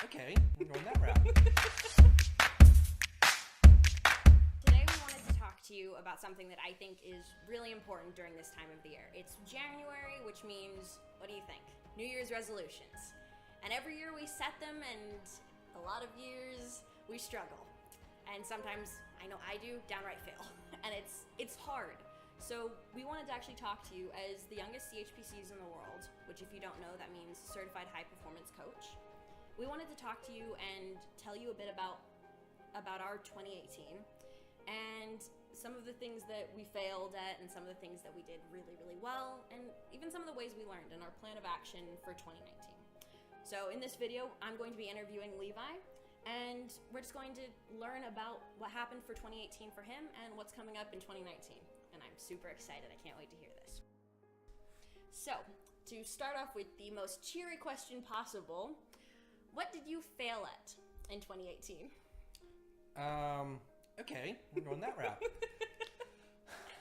Okay, we're going that route. Today we wanted to talk to you about something that I think is really important during this time of the year. It's January, which means, what do you think? New Year's resolutions. And every year we set them, and a lot of years we struggle. And sometimes, I know I do, downright fail. And it's hard. So we wanted to actually talk to you as the youngest CHPCs in the world, which if you don't know, that means Certified High Performance Coach. We wanted to talk to you and tell you a bit about our 2018 and some of the things that we failed at and some of the things that we did really, really well, and even some of the ways we learned and our plan of action for 2019. So in this video, I'm going to be interviewing Levi, and we're just going to learn about what happened for 2018 for him and what's coming up in 2019. And I'm super excited. I can't wait to hear this. So, to start off with the most cheery question possible, what did you fail at in 2018? Okay, we're going that route.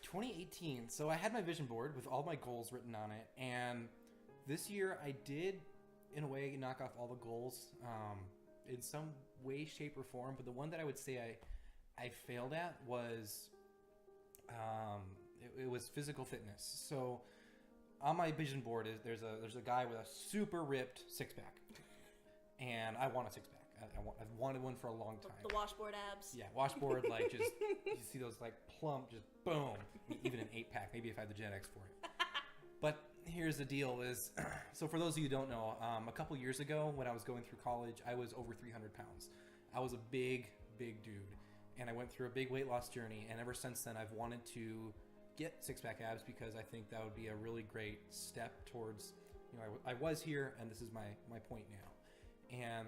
2018. So I had my vision board with all my goals written on it, and this year I did, in a way, knock off all the goals in some way, shape, or form. But the one that I would say I failed at was it was physical fitness. So on my vision board there's a guy with a super ripped six-pack, and I want a six-pack. I've wanted one for a long time. The washboard abs. Yeah, washboard, like just you see those like plump, just boom. Even an 8-pack, maybe if I have the genetics for it. But here's the deal: is so for those of you who don't know, a couple years ago when I was going through college, I was over 300 pounds. I was a big dude, and I went through a big weight loss journey. And ever since then, I've wanted to get six-pack abs because I think that would be a really great step towards, I was here, and this is my point now. And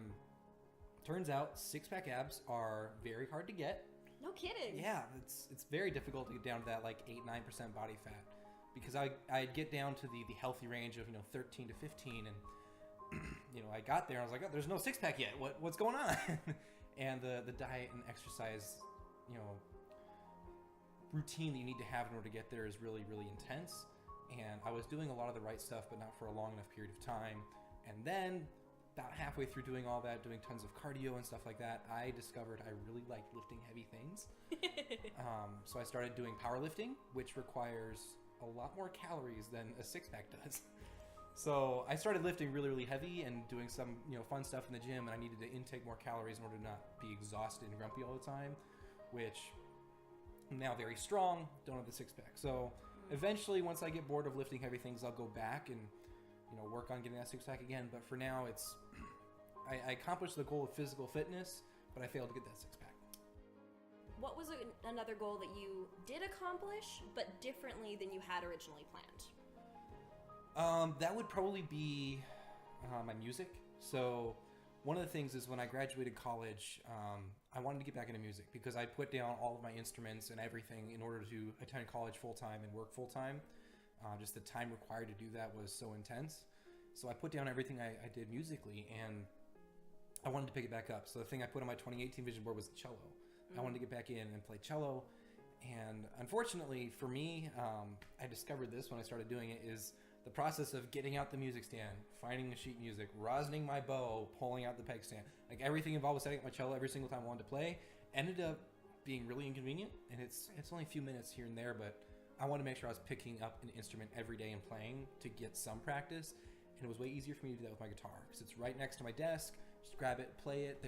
turns out six-pack abs are very hard to get. No kidding. Yeah, it's very difficult to get down to that like 8-9% body fat, because I'd get down to the healthy range of 13 to 15, and I got there and I was like, oh, there's no six-pack yet. What's going on? And the diet and exercise routine that you need to have in order to get there is really, really intense. And I was doing a lot of the right stuff, but not for a long enough period of time. And then about halfway through doing all that, doing tons of cardio and stuff like that, I discovered I really liked lifting heavy things. So I started doing powerlifting, which requires a lot more calories than a six-pack does. So I started lifting really, really heavy and doing some fun stuff in the gym, and I needed to intake more calories in order to not be exhausted and grumpy all the time, which I'm now very strong, don't have the six-pack. So eventually, once I get bored of lifting heavy things, I'll go back and work on getting that six-pack again. But for now, I accomplished the goal of physical fitness, but I failed to get that six-pack. What was another goal that you did accomplish, but differently than you had originally planned? That would probably be my music. So one of the things is when I graduated college, I wanted to get back into music because I put down all of my instruments and everything in order to attend college full-time and work full-time. Just the time required to do that was so intense. So I put down everything I did musically, and I wanted to pick it back up. So the thing I put on my 2018 vision board was the cello. I wanted to get back in and play cello. And unfortunately for me, I discovered this when I started doing it, is the process of getting out the music stand, finding the sheet music, rosining my bow, pulling out the peg stand. Like everything involved with setting up my cello every single time I wanted to play ended up being really inconvenient. And it's only a few minutes here and there, but I wanted to make sure I was picking up an instrument every day and playing to get some practice. And it was way easier for me to do that with my guitar because it's right next to my desk. Just grab it, play it.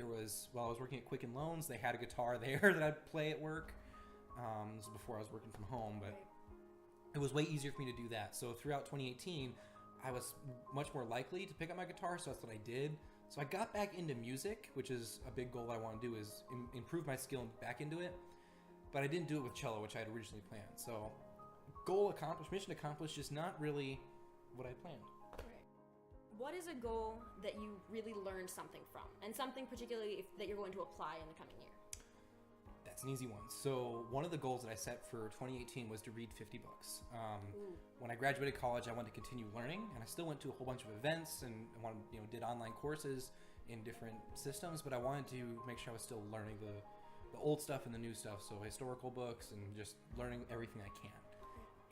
While I was working at Quicken Loans, they had a guitar there that I'd play at work. This was before I was working from home, but it was way easier for me to do that. So throughout 2018, I was much more likely to pick up my guitar, so that's what I did. So I got back into music, which is a big goal I want to do, is improve my skill and back into it. But I didn't do it with cello, which I had originally planned. So goal accomplished, mission accomplished, just not really what I planned. What is a goal that you really learned something from, and something particularly that you're going to apply in the coming year? That's an easy one. So one of the goals that I set for 2018 was to read 50 books. When I graduated college, I wanted to continue learning, and I still went to a whole bunch of events and did online courses in different systems, but I wanted to make sure I was still learning the old stuff and the new stuff. So historical books and just learning everything I can.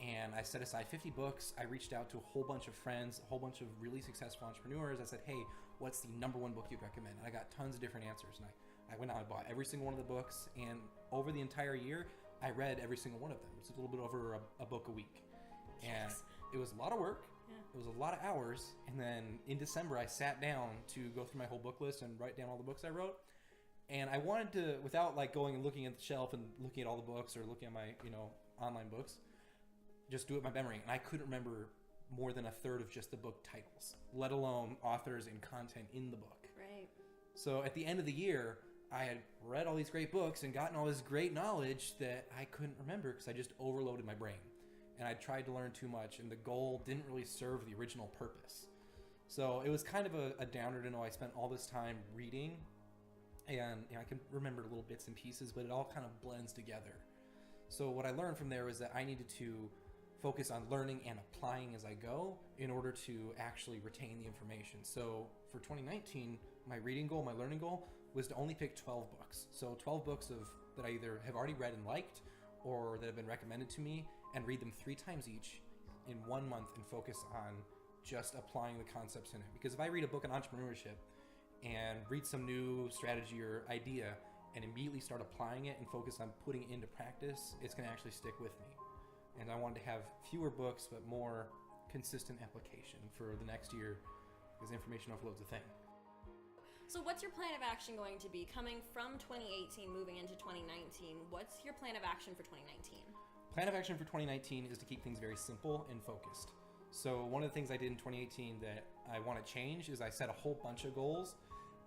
and I set aside 50 books. I reached out to a whole bunch of friends, a whole bunch of really successful entrepreneurs. I said, hey, what's the number one book you'd recommend? And I got tons of different answers. And I went out and bought every single one of the books. And over the entire year, I read every single one of them. It's a little bit over a book a week. And it was a lot of work. Yeah. It was a lot of hours. And then in December, I sat down to go through my whole book list and write down all the books I wrote. And I wanted to, without like going and looking at the shelf and looking at all the books or looking at my, online books, just do it by memory. And I couldn't remember more than a third of just the book titles, let alone authors and content in the book. Right. So at the end of the year, I had read all these great books and gotten all this great knowledge that I couldn't remember because I just overloaded my brain. And I tried to learn too much, and the goal didn't really serve the original purpose. So it was kind of a downer to know I spent all this time reading, and I can remember little bits and pieces, but it all kind of blends together. So what I learned from there was that I needed to focus on learning and applying as I go in order to actually retain the information. So for 2019, my reading goal, my learning goal was to only pick 12 books. So 12 books that I either have already read and liked or that have been recommended to me, and read them 3 times each in 1 month and focus on just applying the concepts in it. Because if I read a book on entrepreneurship and read some new strategy or idea and immediately start applying it and focus on putting it into practice, it's going to actually stick with me. And I wanted to have fewer books, but more consistent application for the next year, because information overload's a thing. So what's your plan of action going to be coming from 2018, moving into 2019? What's your plan of action for 2019? Plan of action for 2019 is to keep things very simple and focused. So one of the things I did in 2018 that I want to change is I set a whole bunch of goals,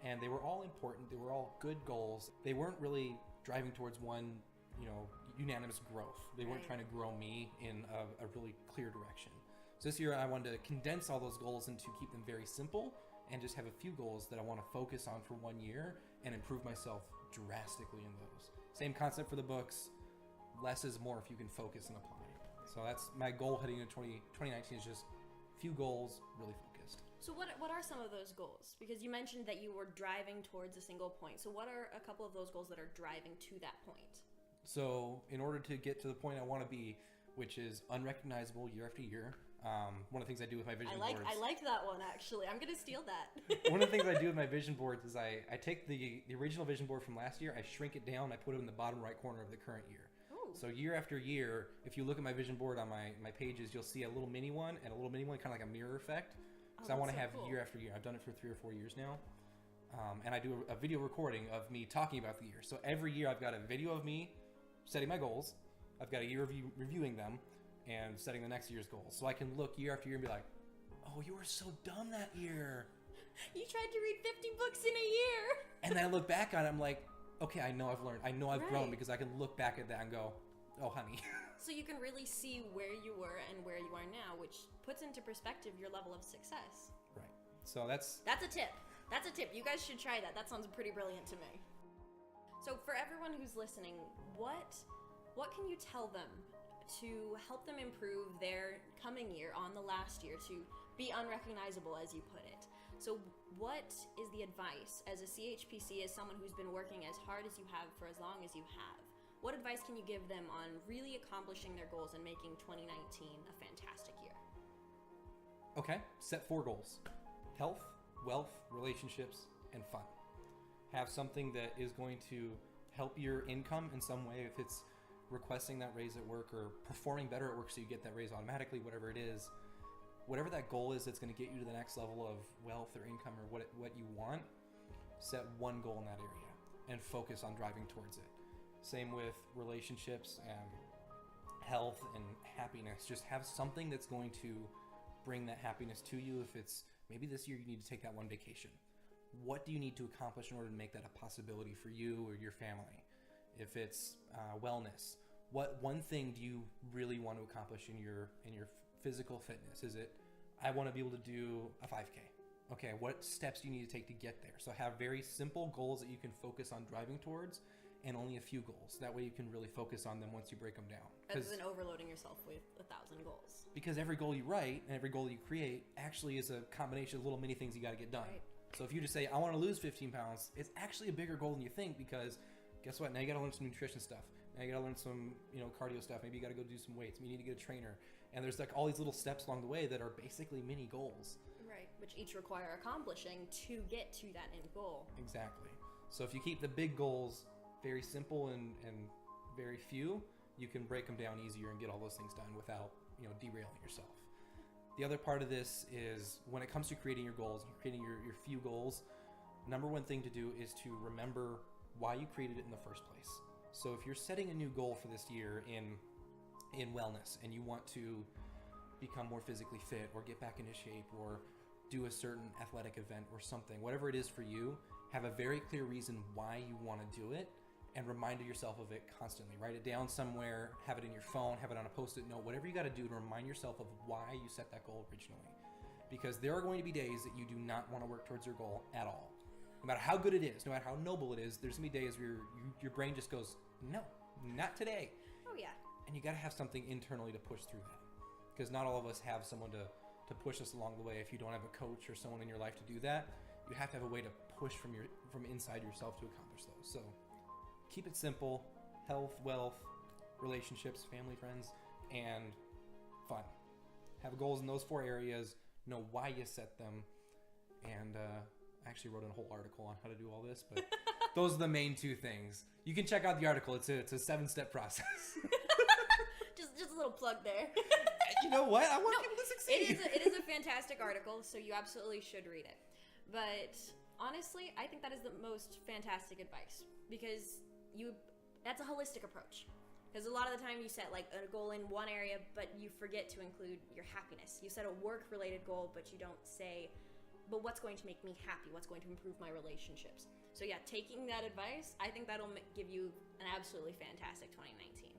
and they were all important. They were all good goals. They weren't really driving towards one, unanimous growth. They weren't trying to grow me in a really clear direction. So this year I wanted to condense all those goals and to keep them very simple and just have a few goals that I want to focus on for 1 year and improve myself drastically in those. Same concept for the books. Less is more if you can focus and apply. So that's my goal heading into 2019 is just few goals, really focused. So what are some of those goals? Because you mentioned that you were driving towards a single point. So what are a couple of those goals that are driving to that point? So in order to get to the point I want to be, which is unrecognizable year after year, one of the things I do with my vision boards. I liked that one, actually. I'm going to steal that. One of the things I do with my vision boards is I take the original vision board from last year, I shrink it down, I put it in the bottom right corner of the current year. Ooh. So year after year, if you look at my vision board on my pages, you'll see a little mini one and a little mini one, kind of like a mirror effect. So I want to have cool. Year after year. I've done it for 3 or 4 years now. And I do a video recording of me talking about the year. So every year I've got a video of me setting my goals. I've got a year of reviewing them and setting the next year's goals. So I can look year after year and be like, oh, you were so dumb that year. You tried to read 50 books in a year. And then I look back on it, I'm like, okay, I know I've learned. I know I've grown because I can look back at that and go, oh, honey. So you can really see where you were and where you are now, which puts into perspective your level of success. Right. So that's a tip. That's a tip. You guys should try that. That sounds pretty brilliant to me. So for everyone who's listening, what can you tell them to help them improve their coming year on the last year to be unrecognizable, as you put it? So what is the advice as a CHPC, as someone who's been working as hard as you have for as long as you have? What advice can you give them on really accomplishing their goals and making 2019 a fantastic year? Okay, set 4 goals. Health, wealth, relationships, and fun. Have something that is going to help your income in some way, if it's requesting that raise at work or performing better at work so you get that raise automatically, whatever it is. Whatever that goal is that's going to get you to the next level of wealth or income or what you want, set one goal in that area and focus on driving towards it. Same with relationships and health and happiness. Just have something that's going to bring that happiness to you. If it's maybe this year you need to take that one vacation. What do you need to accomplish in order to make that a possibility for you or your family? If it's wellness, what one thing do you really want to accomplish in your physical fitness? Is it, I want to be able to do a 5K. Okay, what steps do you need to take to get there? So have very simple goals that you can focus on driving towards, and only a few goals. That way you can really focus on them once you break them down. Rather than overloading yourself with 1,000 goals. Because every goal you write and every goal you create actually is a combination of little mini things you got to get done. Right. So if you just say, I want to lose 15 pounds, it's actually a bigger goal than you think, because guess what? Now you got to learn some nutrition stuff. and you gotta learn some, cardio stuff. Maybe you gotta go do some weights. Maybe you need to get a trainer. And there's like all these little steps along the way that are basically mini goals. Right, which each require accomplishing to get to that end goal. Exactly. So if you keep the big goals very simple and very few, you can break them down easier and get all those things done without, derailing yourself. The other part of this is when it comes to creating your goals and creating your few goals, number one thing to do is to remember why you created it in the first place. So if you're setting a new goal for this year in wellness and you want to become more physically fit or get back into shape or do a certain athletic event or something, whatever it is for you, have a very clear reason why you want to do it and remind yourself of it constantly. Write it down somewhere, have it in your phone, have it on a post-it note, whatever you got to do to remind yourself of why you set that goal originally. Because there are going to be days that you do not want to work towards your goal at all. No matter how good it is, no matter how noble it is, there's going to be days where your brain just goes, no, not today. Oh, yeah. And you got to have something internally to push through that. Because not all of us have someone to push us along the way. If you don't have a coach or someone in your life to do that, you have to have a way to push from inside yourself to accomplish those. So keep it simple: health, wealth, relationships, family, friends, and fun. Have goals in those 4 areas. Know why you set them. And I actually wrote a whole article on how to do all this, but those are the main 2 things. You can check out the article. It's a 7-step process. just a little plug there. You know what? I want people to succeed. It is a fantastic article, so you absolutely should read it. But honestly, I think that is the most fantastic advice because that's a holistic approach. Because a lot of the time you set like a goal in one area, but you forget to include your happiness. You set a work-related goal, but you don't say, but what's going to make me happy? What's going to improve my relationships? So yeah, taking that advice, I think that'll give you an absolutely fantastic 2019.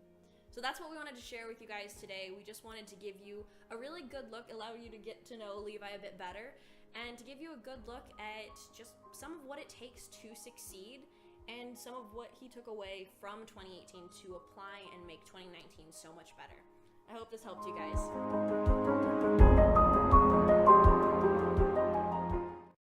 So that's what we wanted to share with you guys today. We just wanted to give you a really good look, allow you to get to know Levi a bit better, and to give you a good look at just some of what it takes to succeed and some of what he took away from 2018 to apply and make 2019 so much better. I hope this helped you guys.